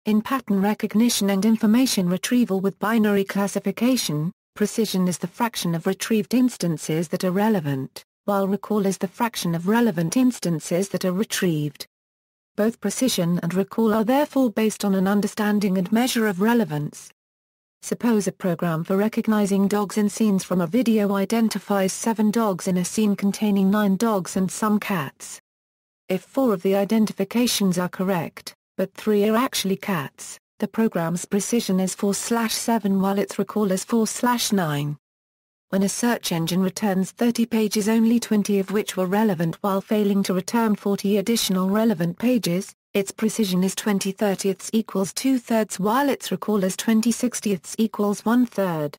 In pattern recognition and information retrieval with binary classification, precision is the fraction of retrieved instances that are relevant, while recall is the fraction of relevant instances that are retrieved. Both precision and recall are therefore based on an understanding and measure of relevance. Suppose a program for recognizing dogs in scenes from a video identifies 7 dogs in a scene containing 9 dogs and some cats. If 4 of the identifications are correct, but 3 are actually cats, the program's precision is 4/7 while its recall is 4/9. When a search engine returns 30 pages, only 20 of which were relevant while failing to return 40 additional relevant pages, its precision is 20/30 equals 2/3 while its recall is 20/60 equals 1/3.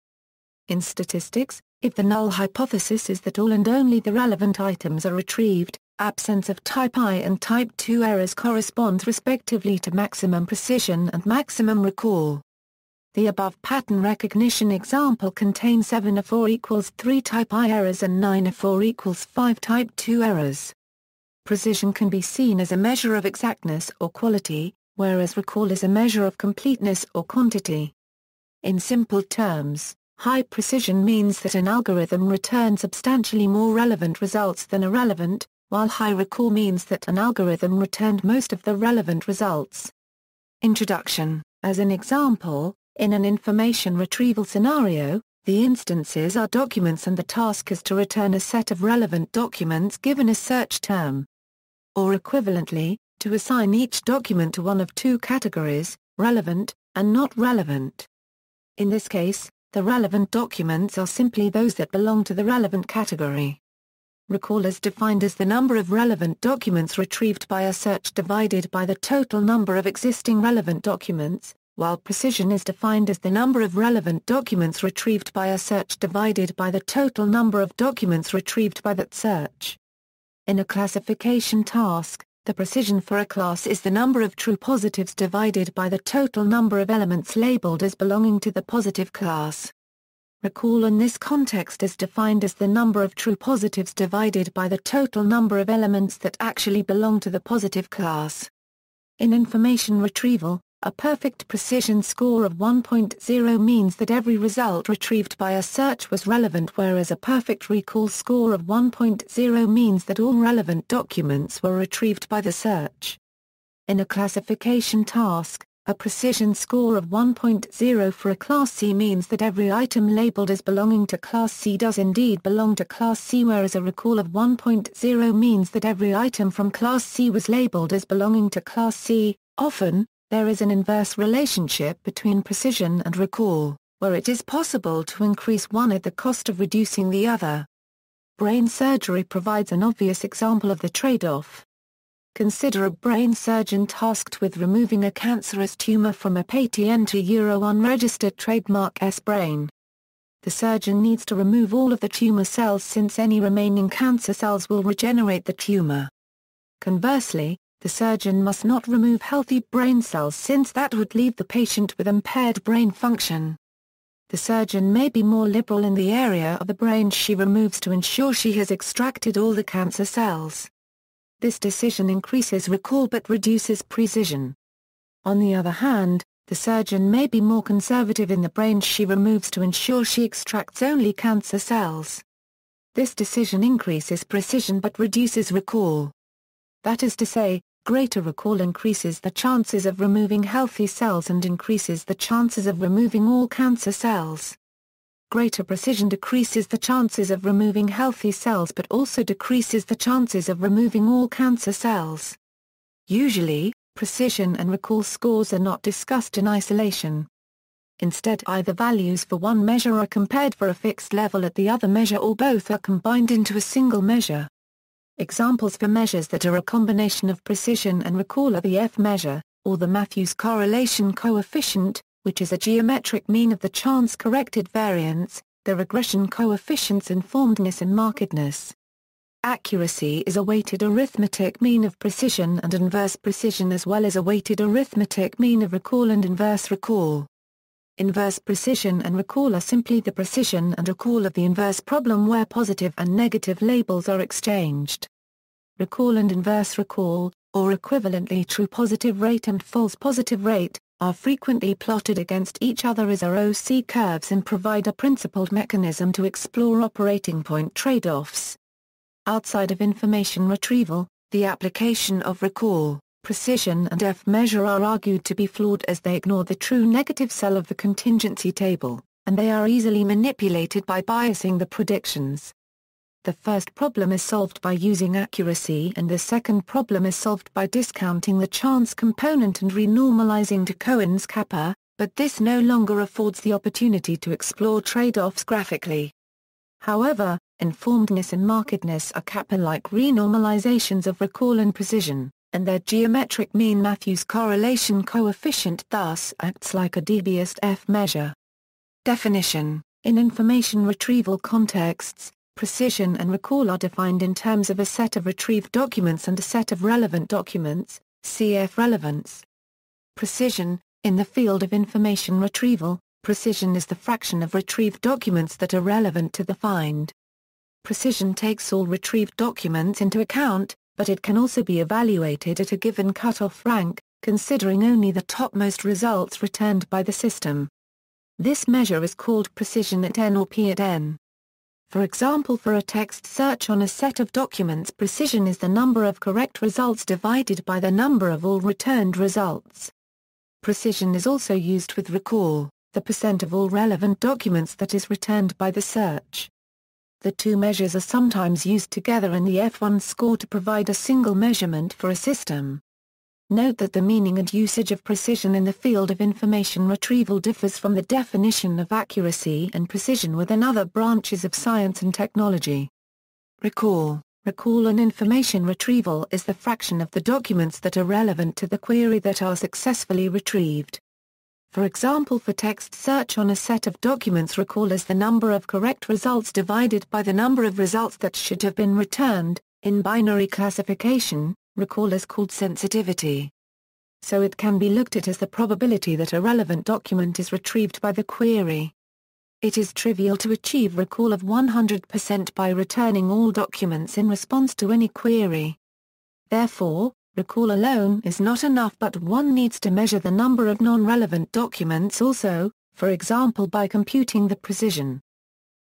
In statistics, if the null hypothesis is that all and only the relevant items are retrieved, absence of type I and type II errors corresponds respectively to maximum precision and maximum recall. The above pattern recognition example contains 7 of 4 equals 3 type I errors and 9 of 4 equals 5 type II errors. Precision can be seen as a measure of exactness or quality, whereas recall is a measure of completeness or quantity. In simple terms, high precision means that an algorithm returns substantially more relevant results than irrelevant, while high recall means that an algorithm returned most of the relevant results. Introduction. As an example, in an information retrieval scenario, the instances are documents and the task is to return a set of relevant documents given a search term. Or equivalently, to assign each document to one of 2 categories, relevant and not relevant. In this case, the relevant documents are simply those that belong to the relevant category. Recall is defined as the number of relevant documents retrieved by a search divided by the total number of existing relevant documents, while precision is defined as the number of relevant documents retrieved by a search divided by the total number of documents retrieved by that search. In a classification task, the precision for a class is the number of true positives divided by the total number of elements labeled as belonging to the positive class. Recall in this context is defined as the number of true positives divided by the total number of elements that actually belong to the positive class. In information retrieval, a perfect precision score of 1.0 means that every result retrieved by a search was relevant, whereas a perfect recall score of 1.0 means that all relevant documents were retrieved by the search. In a classification task, a precision score of 1.0 for a Class C means that every item labeled as belonging to Class C does indeed belong to Class C, whereas a recall of 1.0 means that every item from Class C was labeled as belonging to Class C. Often, there is an inverse relationship between precision and recall, where it is possible to increase one at the cost of reducing the other. Brain surgery provides an obvious example of the trade-off. Consider a brain surgeon tasked with removing a cancerous tumor from a patient unregistered trademark S brain. The surgeon needs to remove all of the tumor cells since any remaining cancer cells will regenerate the tumor. Conversely, the surgeon must not remove healthy brain cells since that would leave the patient with impaired brain function. The surgeon may be more liberal in the area of the brain she removes to ensure she has extracted all the cancer cells. This decision increases recall but reduces precision. On the other hand, the surgeon may be more conservative in the brain she removes to ensure she extracts only cancer cells. This decision increases precision but reduces recall. That is to say, greater recall increases the chances of removing healthy cells and increases the chances of removing all cancer cells. Greater precision decreases the chances of removing healthy cells but also decreases the chances of removing all cancer cells. Usually, precision and recall scores are not discussed in isolation. Instead, either values for one measure are compared for a fixed level at the other measure, or both are combined into a single measure. Examples for measures that are a combination of precision and recall are the F measure, or the Matthews correlation coefficient, which is a geometric mean of the chance-corrected variance, the regression coefficients informedness and markedness. Accuracy is a weighted arithmetic mean of precision and inverse precision, as well as a weighted arithmetic mean of recall and inverse recall. Inverse precision and recall are simply the precision and recall of the inverse problem where positive and negative labels are exchanged. Recall and inverse recall, or equivalently true positive rate and false positive rate, are frequently plotted against each other as ROC curves and provide a principled mechanism to explore operating point trade-offs. Outside of information retrieval, the application of recall, precision and F-measure are argued to be flawed as they ignore the true negative cell of the contingency table, and they are easily manipulated by biasing the predictions. The first problem is solved by using accuracy and the second problem is solved by discounting the chance component and renormalizing to Cohen's kappa, but this no longer affords the opportunity to explore trade-offs graphically. However, informedness and markedness are kappa-like renormalizations of recall and precision, and their geometric mean Matthews correlation coefficient thus acts like a debiased F-measure. Definition: in information retrieval contexts, precision and recall are defined in terms of a set of retrieved documents and a set of relevant documents, cf. relevance. Precision: in the field of information retrieval, precision is the fraction of retrieved documents that are relevant to the find. Precision takes all retrieved documents into account, but it can also be evaluated at a given cutoff rank, considering only the topmost results returned by the system. This measure is called precision at n or p at n. For example, for a text search on a set of documents, precision is the number of correct results divided by the number of all returned results. Precision is also used with recall, the percent of all relevant documents that is returned by the search. The two measures are sometimes used together in the F1 score to provide a single measurement for a system. Note that the meaning and usage of precision in the field of information retrieval differs from the definition of accuracy and precision within other branches of science and technology. Recall: recall in information retrieval is the fraction of the documents that are relevant to the query that are successfully retrieved. For example, for text search on a set of documents, recall is the number of correct results divided by the number of results that should have been returned. In binary classification, recall is called sensitivity. So it can be looked at as the probability that a relevant document is retrieved by the query. It is trivial to achieve recall of 100% by returning all documents in response to any query. Therefore, recall alone is not enough, but one needs to measure the number of non-relevant documents also, for example by computing the precision.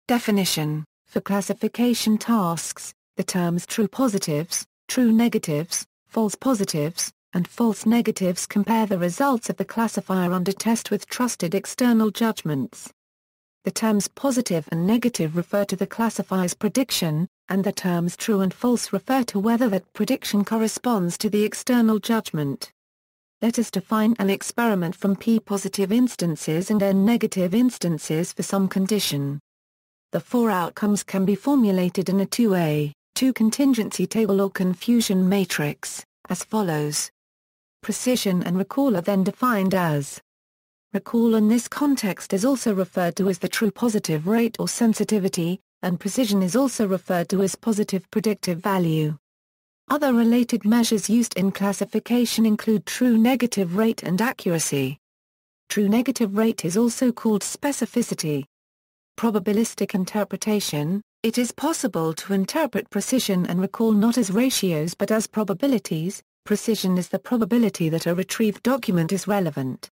Definition: for classification tasks, the terms true positives, true negatives, false positives, and false negatives compare the results of the classifier under test with trusted external judgments. The terms positive and negative refer to the classifier's prediction, and the terms true and false refer to whether that prediction corresponds to the external judgment. Let us define an experiment from P positive instances and N negative instances for some condition. The four outcomes can be formulated in a 2A, 2 contingency table or confusion matrix, as follows. Precision and recall are then defined as: recall in this context is also referred to as the true positive rate or sensitivity, and precision is also referred to as positive predictive value. Other related measures used in classification include true negative rate and accuracy. True negative rate is also called specificity. Probabilistic interpretation: it is possible to interpret precision and recall not as ratios but as probabilities. Precision is the probability that a retrieved document is relevant.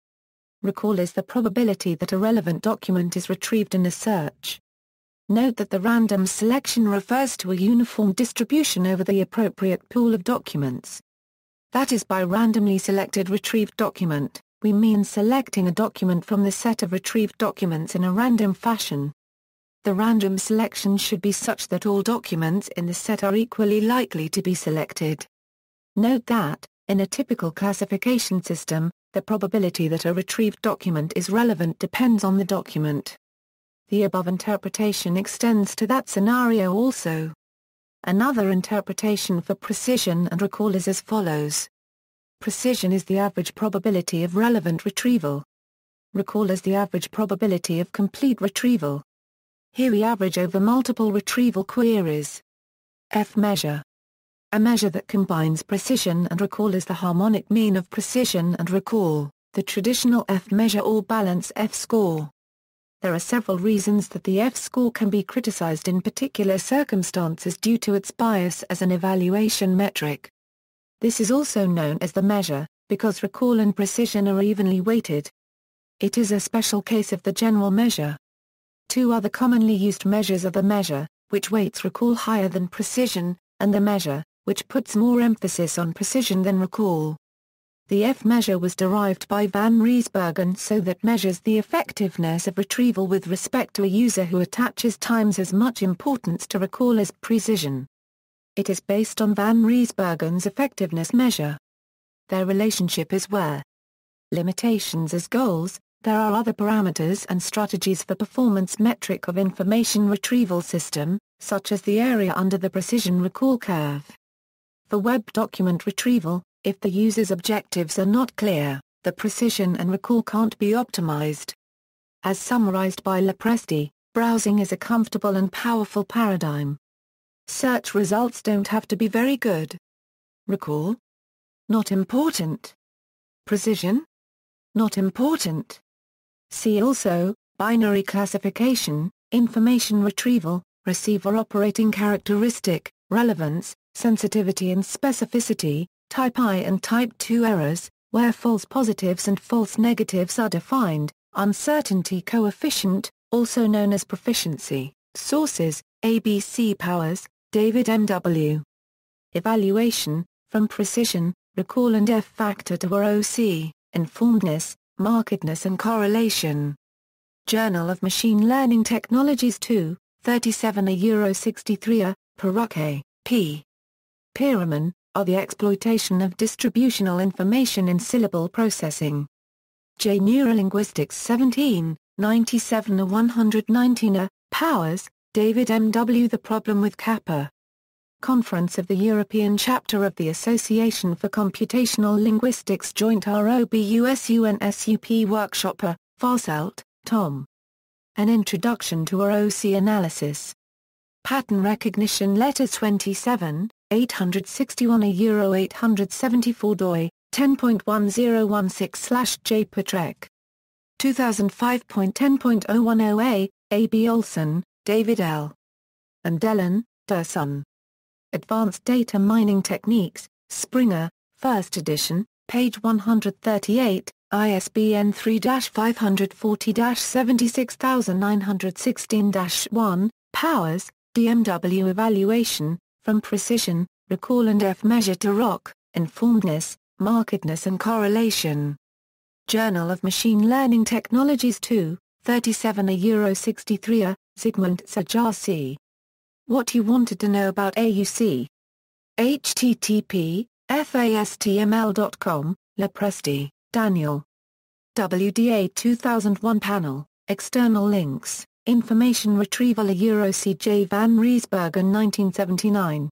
Recall is the probability that a relevant document is retrieved in a search. Note that the random selection refers to a uniform distribution over the appropriate pool of documents. That is, by randomly selected retrieved document, we mean selecting a document from the set of retrieved documents in a random fashion. The random selection should be such that all documents in the set are equally likely to be selected. Note that, in a typical classification system, the probability that a retrieved document is relevant depends on the document. The above interpretation extends to that scenario also. Another interpretation for precision and recall is as follows. Precision is the average probability of relevant retrieval. Recall is the average probability of complete retrieval. Here we average over multiple retrieval queries. F-measure. A measure that combines precision and recall is the harmonic mean of precision and recall, the traditional F-measure or balance F-score. There are several reasons that the F-score can be criticized in particular circumstances due to its bias as an evaluation metric. This is also known as the measure, because recall and precision are evenly weighted. It is a special case of the general measure. Two other commonly used measures are the measure, which weights recall higher than precision, and the measure, which puts more emphasis on precision than recall. The F measure was derived by van Rysbergen so that measures the effectiveness of retrieval with respect to a user who attaches times as much importance to recall as precision. It is based on van Rysbergen's effectiveness measure. Their relationship is where limitations as goals. There are other parameters and strategies for performance metric of information retrieval system, such as the area under the precision recall curve. For web document retrieval, if the user's objectives are not clear, the precision and recall can't be optimized. As summarized by Lopresti, browsing is a comfortable and powerful paradigm. Search results don't have to be very good. Recall? Not important. Precision? Not important. See also, binary classification, information retrieval, receiver operating characteristic, relevance, sensitivity and specificity, type I and type II errors, where false positives and false negatives are defined, uncertainty coefficient, also known as proficiency, sources, ABC powers, David M.W. Evaluation, from precision, recall and F factor to ROC, informedness, markedness and correlation. Journal of Machine Learning Technologies 2, 37 a 63 a, Perroquet, P. Pyraman, are the exploitation of distributional information in syllable processing. J. Neurolinguistics 17, 97 a 119 a, Powers, David M. W. The Problem with Kappa. Conference of the European Chapter of the Association for Computational Linguistics Joint ROBUSUNSUP Workshop Farselt, Tom. An Introduction to ROC Analysis. Pattern Recognition Letter 27, 861 a 874 doi, 10.1016/J. Patrek. 2005.10.010a, A. B. Olson, David L. and Dellen, Derson. Advanced Data Mining Techniques, Springer, 1st edition, page 138, ISBN 3-540-76916-1, Powers, DMW Evaluation, from Precision, Recall and F Measure to ROC, Informedness, Markedness and Correlation. Journal of Machine Learning Technologies 2, 37 a 63 a, Zygmunt Zajarski. What you wanted to know about AUC. http, fastml.com, Lopresti, Daniel. WDA 2001 Panel, External Links, Information Retrieval a CJ van Rysbergen 1979.